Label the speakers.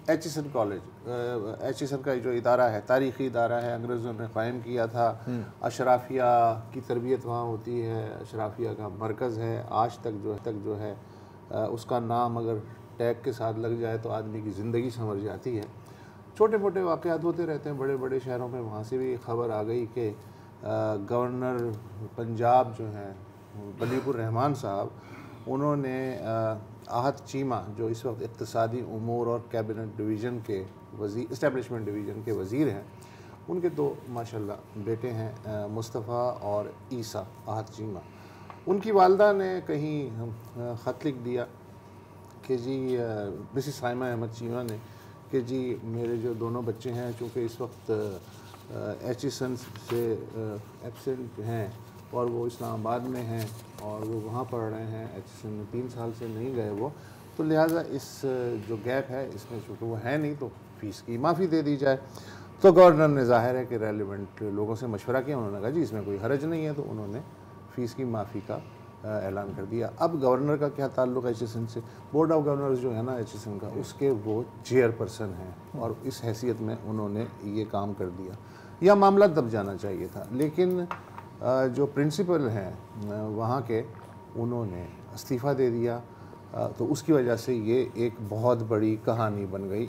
Speaker 1: Aitchison college, Aitchison کا جو ادارہ ہے، تاریخی ادارہ ہے، انگریزوں نے قائم کیا تھا. اشرافیہ کی تربیت وہاں ہوتی ہے، اشرافیہ کا مرکز ہے. آج تک جو ہے اس کا نام اگر ٹیگ کے ساتھ لگ جائے تو آدمی کی زندگی سنور جاتی ہے. چھوٹے موٹے واقعات ہوتے رہتے ہیں بڑے بڑے شہروں میں. وہاں سے بھی خبر آ گئی کہ گورنر پنجاب جو ہیں بدیع الرحمان صاحب، انہوں نے احد چیمہ جو اس وقت اقتصادی امور اور کیبنٹ ڈویژن کے اسٹیبلشمنٹ ڈویژن کے وزیر ہیں، ان کے دو ماشاءاللہ بیٹے ہیں، مصطفیٰ اور عیسیٰ احد چیمہ. ان کی والدہ نے کہیں خط لکھ دیا کہ جی مسز سائمہ احمد چیمہ نے کہ جی میرے جو دونوں بچے ہیں چونکہ اس وقت ایچیسن سے ایبسنٹ ہیں اور وہ اسلام آباد میں ہیں اور وہ وہاں پڑھ رہے ہیں، ایچیسن میں 3 سال سے نہیں گئے وہ، تو لہٰذا اس جو گیپ ہے اس میں چونکہ وہ ہے نہیں تو فیس کی معافی دے دی جائے. تو گورنر نے ظاہر ہے کہ ریلیونٹ لوگوں سے مشورہ کیا، انہوں نے کہا جی اس میں کوئی حرج نہیں ہے، تو انہوں نے فیس کی معافی کا اعلان کر دیا. اب گورنر کا کیا تعلق ہے ایچیسن سے؟ بورڈ آف گورنرز جو ہے نا ایچیسن کا، اس کے وہ چیئر پرسن ہیں اور اس حیثیت میں انہوں نے یہ کام کر دیا. یا معاملہ دب جانا چاہیے تھا، لیکن جو پرنسپل ہیں وہاں کے انہوں نے استعفیٰ دے دیا. تو اس کی وجہ سے یہ ایک بہت بڑی کہانی بن گئی.